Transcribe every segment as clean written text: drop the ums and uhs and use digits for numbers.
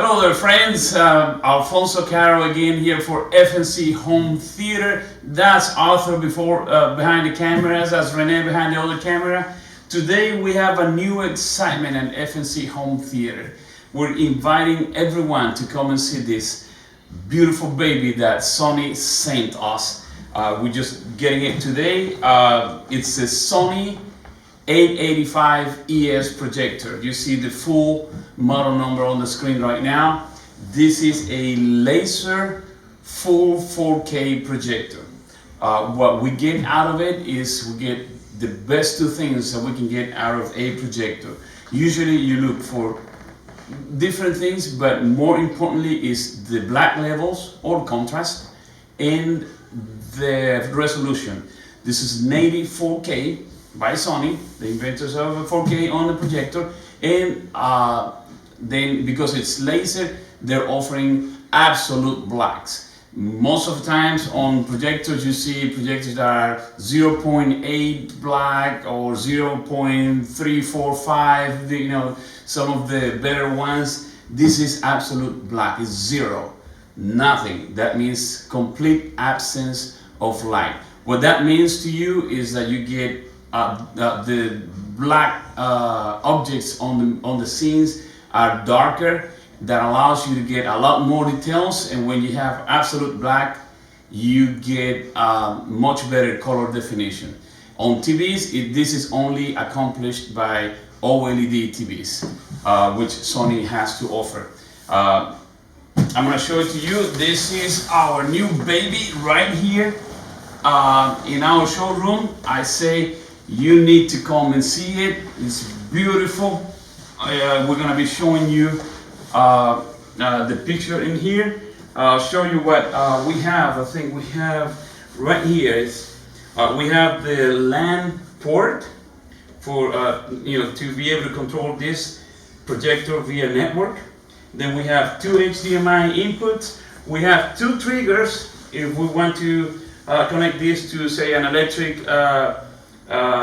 Hello there friends, Alfonso Caro again here for FNC Home Theater. That's Arthur behind the cameras, that's Rene behind the other camera. Today we have a new excitement at FNC Home Theater. We're inviting everyone to come and see this beautiful baby that Sony sent us. We're just getting it today. It's a Sony 885ES projector. You see the full model number on the screen right now. This is a laser full 4K projector. What we get out of it is we get the best two things that we can get out of a projector. Usually you look for different things, but more importantly is the black levels or contrast and the resolution. This is native 4K by Sony, the inventors of 4K on the projector, and then because it's laser, they're offering absolute blacks. Most of the times on projectors you see projectors that are 0.8 black or 0.345, you know, some of the better ones. This is absolute black, it's zero, nothing. That means complete absence of light. What that means to you is that you get the black objects on the scenes are darker. That allows you to get a lot more details, and when you have absolute black you get much better color definition. On TVs this is only accomplished by OLED TVs, which Sony has to offer. I'm going to show it to you. This is our new baby right here in our showroom. I say you need to come and see it. It's beautiful. We're going to be showing you the picture in here. I'll show you what we have. I think we have right here is we have the LAN port for to be able to control this projector via network. Then we have two HDMI inputs. We have two triggers if we want to connect this to, say, an electric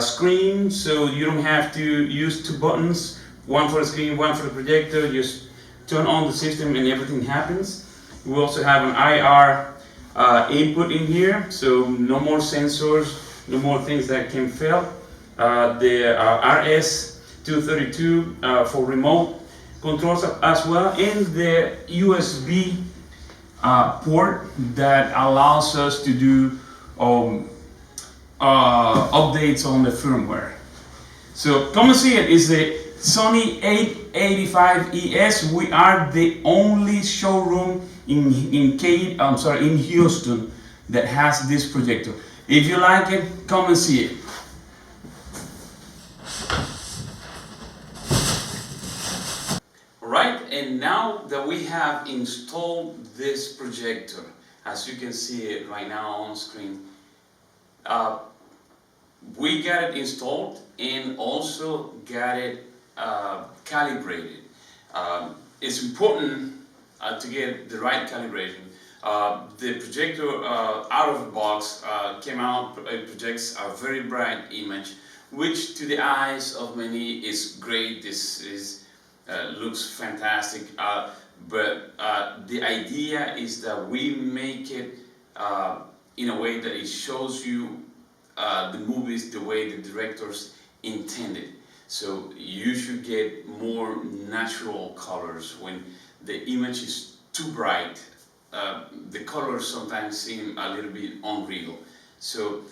screen, so you don't have to use two buttons, one for the screen, one for the projector. Just turn on the system and everything happens. We also have an IR input in here, so no more sensors, no more things that can fail. The RS-232 for remote controls as well, and the USB port that allows us to do updates on the firmware. So come and see it. It's the Sony 885ES. We are the only showroom in Houston that has this projector. If you like it, come and see it. Right, and now that we have installed this projector, as you can see it right now on screen, we got it installed and also got it calibrated. It's important to get the right calibration. The projector out of the box came out, projects a very bright image, which to the eyes of many is great. This is looks fantastic, but the idea is that we make it in a way that it shows you the movies the way the directors intended. So you should get more natural colors. When the image is too bright, the colors sometimes seem a little bit unreal. So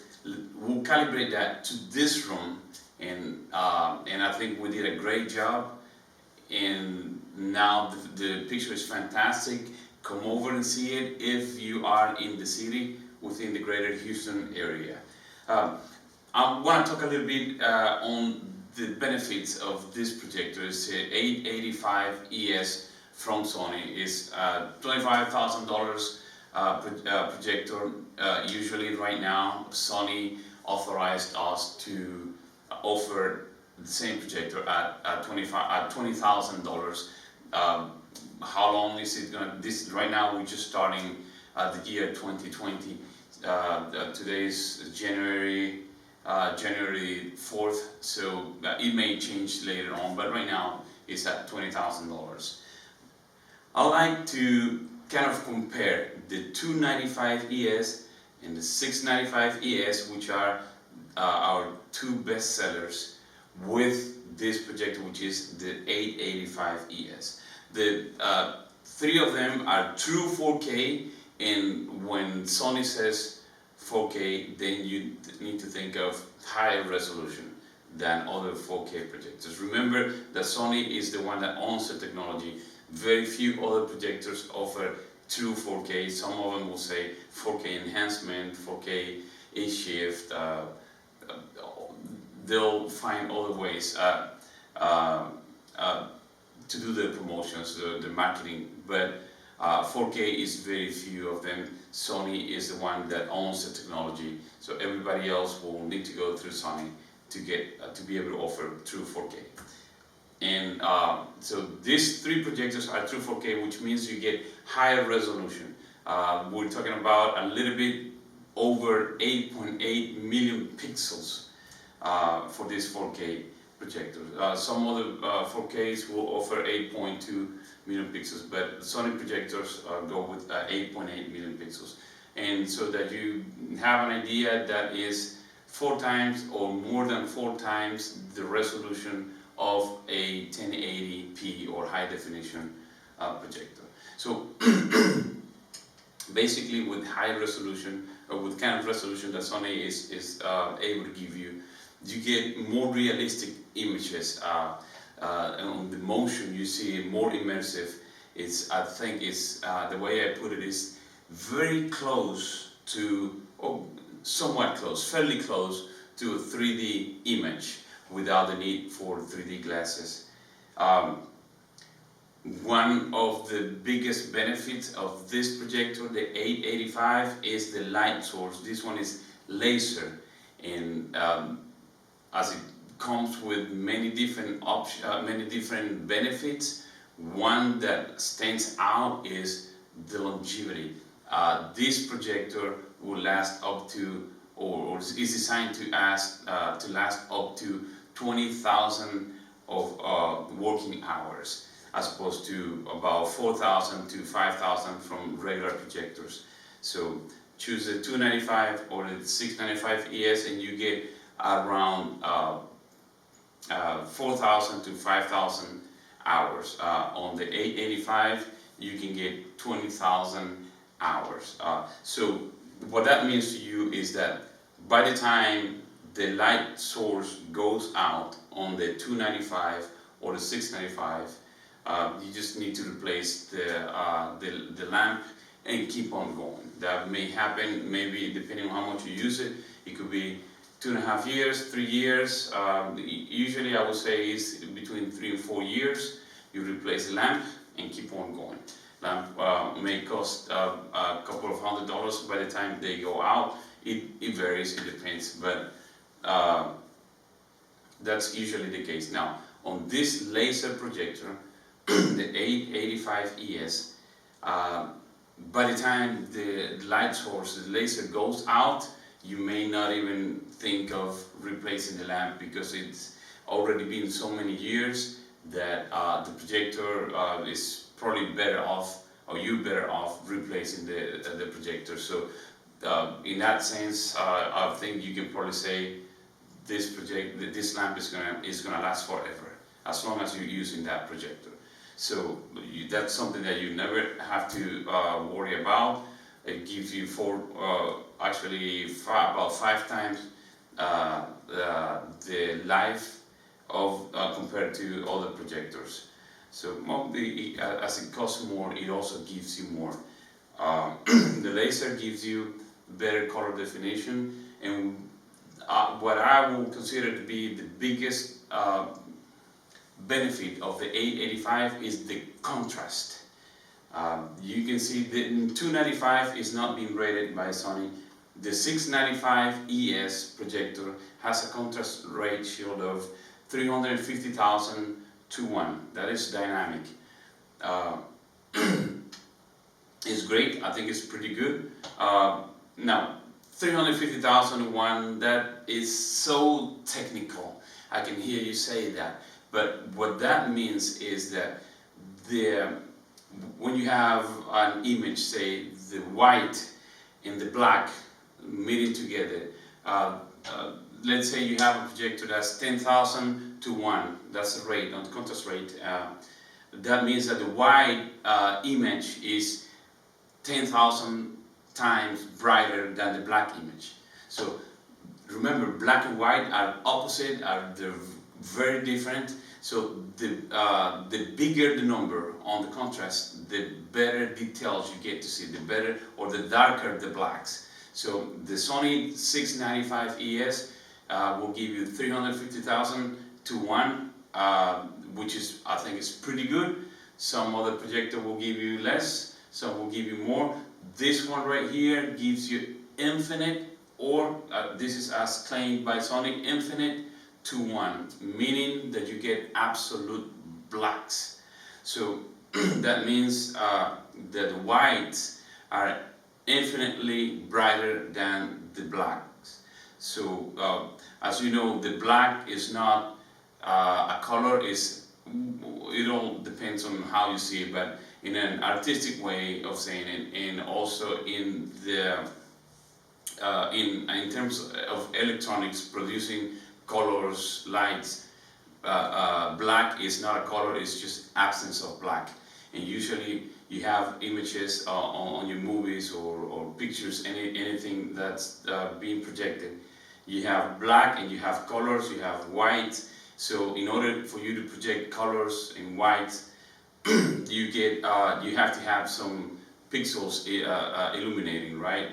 we'll calibrate that to this room, and I think we did a great job. And now the picture is fantastic. Come over and see it if you are in the city within the greater Houston area. I want to talk a little bit on the benefits of this projector. It's an 885ES from Sony. It's $25,000 projector. Usually right now Sony authorized us to offer the same projector at $20,000. How long is it gonna? This right now we're just starting the year 2020. Today is January 4th, so it may change later on. But right now it's at $20,000. I like to kind of compare the 295ES and the 695ES, which are our two best sellers, with this projector, which is the 885ES. The three of them are true 4K, and when Sony says 4K, then you need to think of higher resolution than other 4K projectors. Remember that Sony is the one that owns the technology. Very few other projectors offer true 4K. Some of them will say 4K enhancement, 4K A-shift. They'll find other ways to do the promotions, the marketing, but 4K is very few of them. Sony is the one that owns the technology, so everybody else will need to go through Sony to get to be able to offer true 4K. And so these three projectors are true 4K, which means you get higher resolution. We're talking about a little bit over 8.8 million pixels for this 4K projector. Some other 4Ks will offer 8.2 million pixels, but Sony projectors go with 8.8 million pixels. And so that you have an idea, that is 4 times or more than 4 times the resolution of a 1080p or high definition projector. So basically, with high resolution, or with kind of resolution that Sony is able to give you, you get more realistic images. On the motion, you see more immersive. I think the way I put it is very close to, somewhat close, fairly close to a 3D image without the need for 3D glasses. One of the biggest benefits of this projector, the 885, is the light source. This one is laser, and as it comes with many different benefits, one that stands out is the longevity. This projector will last up to, or is designed to last up to 20,000 of working hours, as opposed to about 4,000 to 5,000 from regular projectors. So choose the 295 or the 695ES, and you get around 4,000 to 5,000 hours. On the 885, you can get 20,000 hours. So what that means to you is that by the time the light source goes out on the 295 or the 695, you just need to replace the lamp and keep on going. That may happen, maybe depending on how much you use it. It could be 2.5 years, 3 years. Usually I would say it's between 3 and 4 years. You replace the lamp and keep on going. Lamp may cost a couple of $100 by the time they go out. It varies, it depends, but that's usually the case. Now, on this laser projector, the 885ES, by the time the light source, the laser goes out, you may not even think of replacing the lamp, because it's already been so many years that the projector is probably better off, or you better off replacing the projector. So in that sense, I think you can probably say this lamp is gonna last forever, as long as you're using that projector. So that's something that you never have to worry about. It gives you about 5 times the life of compared to other projectors. So as it costs more, it also gives you more. The laser gives you better color definition, and what I will consider to be the biggest benefit of the 885 is the contrast. You can see the 295 is not being rated by Sony. The 695ES projector has a contrast ratio of 350,000 to 1. That is dynamic. It's great. I think it's pretty good. Now, 350,000 to 1, that is so technical. I can hear you say that. But what that means is that the when you have an image, say the white and the black meeting together, let's say you have a projector that's 10,000 to 1, that's the rate, on the contrast rate. That means that the white image is 10,000 times brighter than the black image. So remember, black and white are opposite, they're very different. So the bigger the number on the contrast, the better details you get to see, the better or the darker the blacks. So the Sony 695ES will give you 350,000 to 1, which is, I think, is pretty good. Some other projector will give you less, some will give you more. This one right here gives you infinite, or this is as claimed by Sony, infinite to 1, meaning that you get absolute blacks. So that means that the whites are infinitely brighter than the blacks. So as you know, the black is not a color, it all depends on how you see it, but in an artistic way of saying it, and also in the in terms of electronics producing colors, lights, black is not a color, it's just absence of black. And usually you have images on your movies or pictures, anything that's being projected. You have black and you have colors, you have white. So in order for you to project colors in white, you have to have some pixels illuminating, right?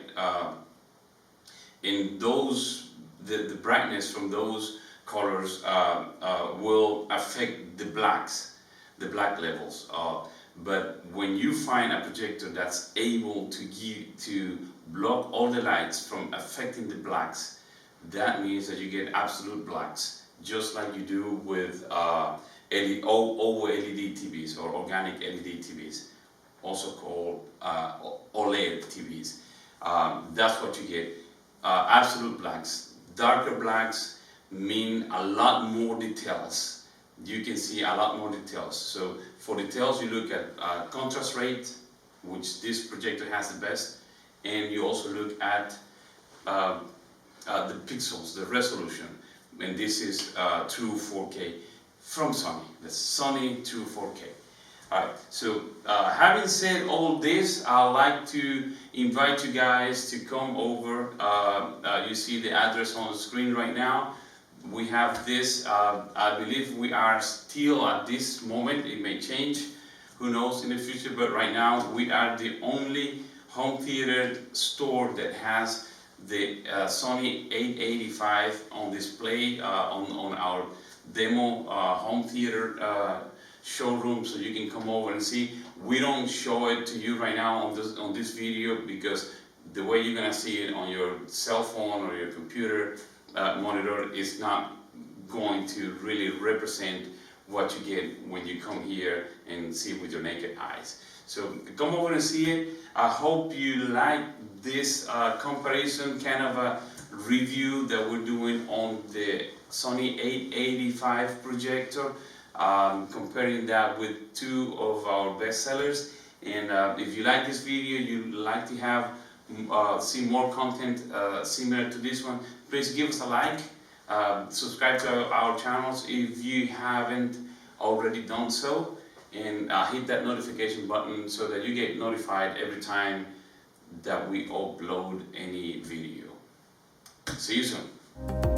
And those, the brightness from those colors will affect the black levels. But when you find a projector that's able to block all the lights from affecting the blacks, that means that you get absolute blacks, just like you do with OLED TVs or organic LED TVs, also called OLED TVs. That's what you get. Absolute blacks. Darker blacks mean a lot more details. You can see a lot more details. So for details, you look at contrast rate, which this projector has the best, and you also look at the pixels, the resolution, and this is true 4K from Sony. That's Sony true 4K. Alright, so having said all this, I'd like to invite you guys to come over. You see the address on the screen right now. We have this, I believe we are still at this moment, it may change, who knows in the future, but right now we are the only home theater store that has the Sony 885 on display on our demo home theater showroom, so you can come over and see. We don't show it to you right now on this video because the way you're gonna see it on your cell phone or your computer monitor is not going to really represent what you get when you come here and see with your naked eyes. So come over and see it. I hope you like this comparison, kind of a review that we're doing on the Sony 885 projector, comparing that with two of our best sellers. And if you like this video, you'd like to have see more content similar to this one, please give us a like, subscribe to our channels if you haven't already done so, and hit that notification button so that you get notified every time that we upload any video. See you soon.